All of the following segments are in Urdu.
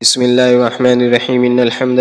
بسم الله الرحمن الرحيم إن الحمد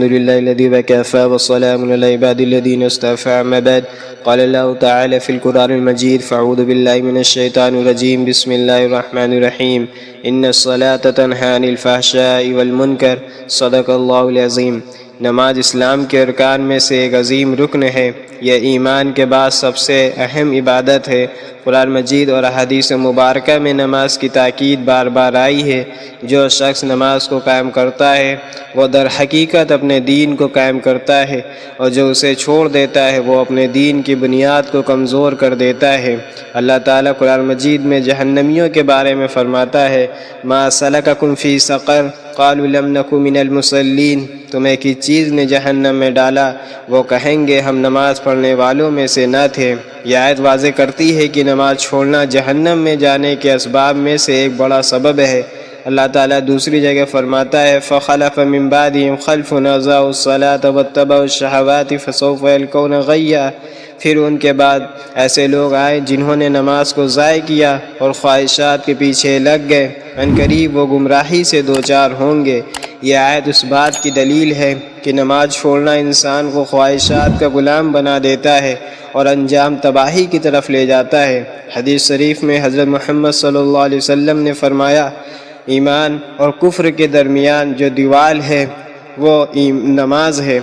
لله الذي وكفى والسلام على عباد الذين اصطفى أما بعد قال الله تعالى في القرآن المجيد فأعوذ بالله من الشيطان الرجيم بسم الله الرحمن الرحيم إن الصلاة تنهى عن الفحشاء والمنكر صدق اللہ العظیم۔ نماز اسلام کے ارکان میں سے ایک عظیم رکن ہے۔ یہ ایمان کے بعد سب سے اہم عبادت ہے۔ قرآن مجید اور احادیث مبارکہ میں نماز کی تاکید بار بار آئی ہے۔ جو شخص نماز کو قائم کرتا ہے وہ در حقیقت اپنے دین کو قائم کرتا ہے، اور جو اسے چھوڑ دیتا ہے وہ اپنے دین کی بنیاد کو کمزور کر دیتا ہے۔ اللہ تعالیٰ قرآن مجید میں جہنمیوں کے بارے میں فرماتا ہے ما سلککم فی سقر قالوا لم نک من المصلین، تمہیں کس چیز نے جہنم میں ڈالا؟ وہ کہیں گے ہم نماز پڑھنے والوں میں سے نہ تھے۔ یہ آیت واضح کرتی ہے کہ نماز چھوڑنا جہنم میں جانے کے اسباب میں سے ایک بڑا سبب ہے۔ اللہ تعالیٰ دوسری جگہ فرماتا ہے فخلف من بعدهم خلف اضاعوا الصلاة واتبعوا الشہوات فسوف یلقون غیا، پھر ان کے بعد ایسے لوگ آئے جنہوں نے نماز کو ضائع کیا اور خواہشات کے پیچھے لگ گئے، عنقریب وہ گمراہی سے دوچار ہوں گے۔ یہ آیت اس بات کی دلیل ہے کہ نماز چھوڑنا انسان کو خواہشات کا غلام بنا دیتا ہے اور انجام تباہی کی طرف لے جاتا ہے۔ حدیث شریف میں حضرت محمد صلی اللہ علیہ وسلم نے فرمایا ایمان اور کفر کے درمیان جو دیوار ہے وہ نماز ہے۔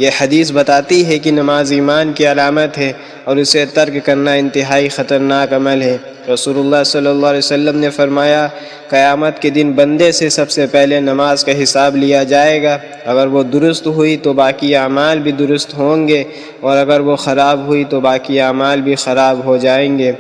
یہ حدیث بتاتی ہے کہ نماز ایمان کی علامت ہے اور اسے ترک کرنا انتہائی خطرناک عمل ہے۔ رسول اللہ صلی اللہ علیہ وسلم نے فرمایا قیامت کے دن بندے سے سب سے پہلے نماز کا حساب لیا جائے گا۔ اگر وہ درست ہوئی تو باقی اعمال بھی درست ہوں گے، اور اگر وہ خراب ہوئی تو باقی اعمال بھی خراب ہو جائیں گے۔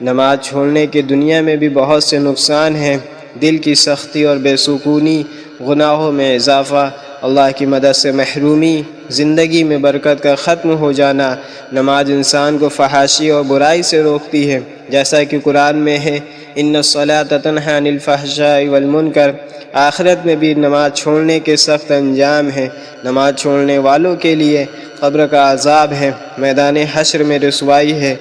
نماز چھوڑنے کے دنیا میں بھی بہت سے نقصان ہیں۔ دل کی سختی اور بے سکونی، گناہوں میں اضافہ، اللہ کی مدد سے محرومی، زندگی میں برکت کا ختم ہو جانا۔ نماز انسان کو فحاشی اور برائی سے روکتی ہے، جیسا کہ قرآن میں ہے ان الصلاۃ تنہی عن الفحشاء والمنکر۔ آخرت میں بھی نماز چھوڑنے کے سخت انجام ہیں۔ نماز چھوڑنے والوں کے لیے قبر کا عذاب ہے، میدان حشر میں رسوائی ہے،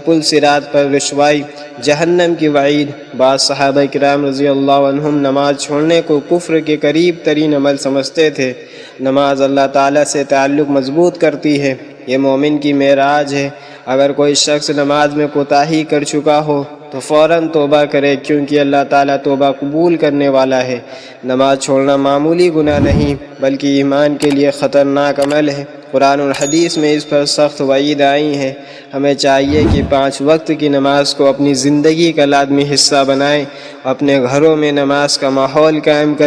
پل صراط پر رسوائی، جہنم کی وعید۔ بعض صحابہ کرام رضی اللہ عنہم نماز چھوڑنے کو کفر کے قریب ترین عمل سمجھتے تھے۔ نماز اللہ تعالیٰ سے تعلق مضبوط کرتی ہے، یہ مومن کی معراج ہے۔ اگر کوئی شخص نماز میں کوتاہی کر چکا ہو تو فوراً توبہ کرے، کیونکہ اللہ تعالیٰ توبہ قبول کرنے والا ہے۔ نماز چھوڑنا معمولی گناہ نہیں بلکہ ایمان کے لیے خطرناک عمل ہے۔ قرآن اور حدیث میں اس پر سخت وعید آئی ہیں۔ ہمیں چاہیے کہ 5 وقت کی نماز کو اپنی زندگی کا لازمی حصہ بنائیں، اپنے گھروں میں نماز کا ماحول قائم کریں۔